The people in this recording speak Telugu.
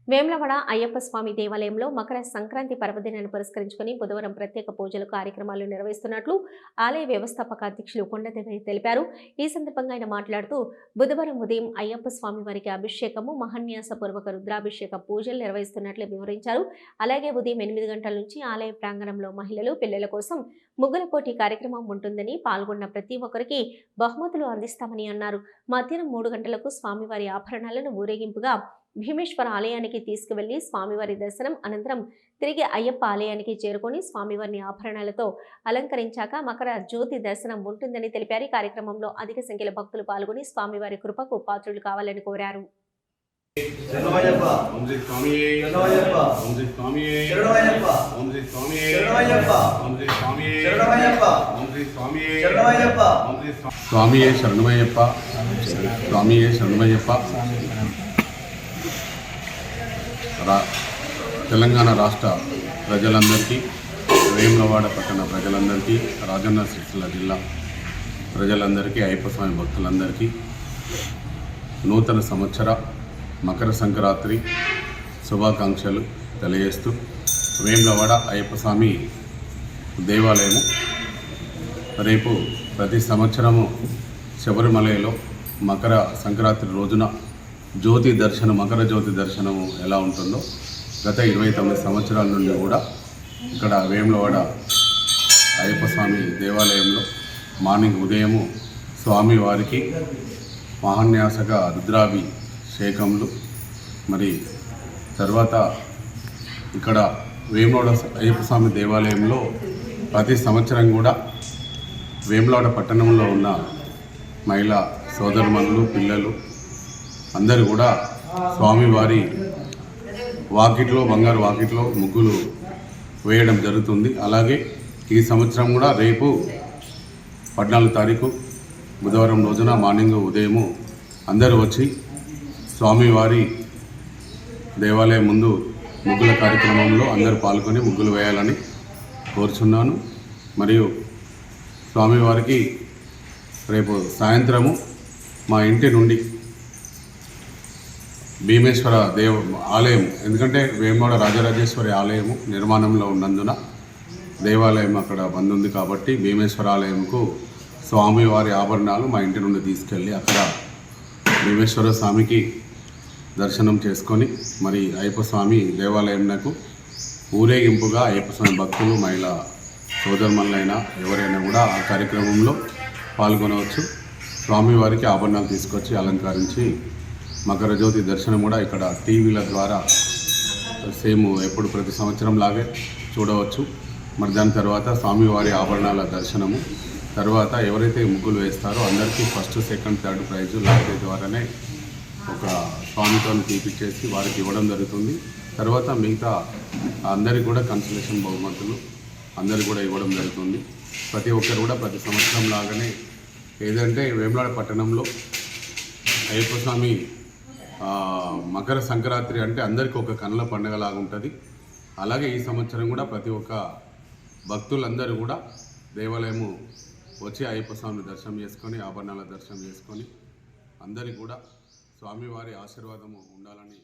వేములవాడ అయ్యప్ప స్వామి దేవాలయంలో మకర సంక్రాంతి పర్వదినాన్ని పురస్కరించుకుని బుధవారం ప్రత్యేక పూజలు కార్యక్రమాలు నిర్వహిస్తున్నట్లు ఆలయ వ్యవస్థాపక అధ్యక్షులు కొండదేవి తెలిపారు. ఈ సందర్భంగా ఆయన మాట్లాడుతూ బుధవారం ఉదయం అయ్యప్ప స్వామి వారికి అభిషేకము, మహాన్యాసపూర్వక రుద్రాభిషేక పూజలు నిర్వహిస్తున్నట్లు వివరించారు. అలాగే ఉదయం 8 గంటల నుంచి ఆలయ ప్రాంగణంలో మహిళలు, పిల్లల కోసం ముగ్గుల పోటీ కార్యక్రమం ఉంటుందని, పాల్గొన్న ప్రతి ఒక్కరికి బహుమతులు అందిస్తామని అన్నారు. మధ్యాహ్నం 3 గంటలకు స్వామివారి ఆభరణాలను ఊరేగింపుగా భీమేశ్వర ఆలయానికి తీసుకువెళ్లి స్వామివారి దర్శనం అనంతరం తిరిగి అయ్యప్ప ఆలయానికి చేరుకొని స్వామివారిని ఆభరణాలతో అలంకరించాక మకర జ్యోతి దర్శనం ఉంటుందని తెలిపారు. కార్యక్రమంలో అధిక సంఖ్యలో భక్తులు పాల్గొని స్వామివారి కృపకు పాత్రులు కావాలని కోరారు. తెలంగాణ రాష్ట్ర ప్రజలందరికీ, వేములవాడ పట్టణ ప్రజలందరికీ, రాజన్న సిరిసిల్ల జిల్లా ప్రజలందరికీ, అయ్యప్ప స్వామి భక్తులందరికీ నూతన సంవత్సర మకర సంక్రాంతి శుభాకాంక్షలు తెలియజేస్తూ, వేములవాడ అయ్యప్ప స్వామి దేవాలయము రేపు ప్రతి సంవత్సరము శబరిమలలో మకర సంక్రాంతి రోజున మకర జ్యోతి దర్శనము ఎలా ఉంటుందో గత 29 సంవత్సరాల నుండి కూడా ఇక్కడ వేములవాడ అయ్యప్ప స్వామి దేవాలయంలో మార్నింగ్ ఉదయము స్వామివారికి మహాన్యాసక రుద్రాభిషేకములు, మరి తర్వాత ఇక్కడ వేములవాడ అయ్యప్ప స్వామి దేవాలయంలో ప్రతి సంవత్సరం కూడా వేములవాడ పట్టణంలో ఉన్న మహిళా సోదరుమణులు, పిల్లలు అందరూ కూడా స్వామివారి వాకిట్లో, బంగారు వాకిట్లో ముగ్గులు వేయడం జరుగుతుంది. అలాగే ఈ సంవత్సరం కూడా రేపు 14 తారీఖు బుధవారం రోజున మార్నింగ్ ఉదయము అందరూ వచ్చి స్వామివారి దేవాలయం ముందు ముగ్గుల కార్యక్రమంలో అందరూ పాల్గొని ముగ్గులు వేయాలని కోరుచున్నాను. మరియు స్వామివారికి రేపు సాయంత్రము మా ఇంటి నుండి భీమేశ్వర ఆలయం, ఎందుకంటే వేములవాడ రాజరాజేశ్వరి ఆలయము నిర్మాణంలో ఉన్నందున దేవాలయం అక్కడ బంద్ ఉంది కాబట్టి భీమేశ్వర ఆలయంకు స్వామివారి ఆభరణాలు మా ఇంటి నుండి తీసుకెళ్ళి అక్కడ భీమేశ్వర స్వామికి దర్శనం చేసుకొని మరి అయ్యప్ప స్వామి దేవాలయంకు ఊరేగింపుగా అయ్యప్ప స్వామి భక్తులు, మహిళా సోదరుమణులైనా ఎవరైనా కూడా ఆ కార్యక్రమంలో పాల్గొనవచ్చు. స్వామివారికి ఆభరణాలు తీసుకొచ్చి అలంకరించి మకర జ్యోతి దర్శనం కూడా ఇక్కడ టీవీల ద్వారా సేమ్ ఎప్పుడు ప్రతి సంవత్సరం లాగే చూడవచ్చు. మరి దాని తర్వాత స్వామివారి ఆభరణాల దర్శనము తర్వాత ఎవరైతే ముగ్గులు వేస్తారో అందరికీ first, second, third price lottery ద్వారానే ఒక స్వామితో తీపిచ్చేసి వారికి ఇవ్వడం జరుగుతుంది. తర్వాత మిగతా అందరికీ కూడా కన్సలేషన్ బహుమతులు అందరికీ కూడా ఇవ్వడం జరుగుతుంది. ప్రతి ఒక్కరు కూడా ప్రతి సంవత్సరం లాగానే ఏదంటే వేములవాడ పట్టణంలో అయ్యప్ప స్వామి మకర సంక్రాంతి అంటే అందరికీ ఒక కన్నుల పండుగలాగా ఉంటుంది. అలాగే ఈ సంవత్సరం కూడా ప్రతి ఒక్క భక్తులందరూ కూడా దేవాలయము వచ్చి అయ్యప్ప స్వామిని దర్శనం చేసుకొని, ఆభరణాల దర్శనం చేసుకొని అందరికీ కూడా స్వామివారి ఆశీర్వాదము ఉండాలని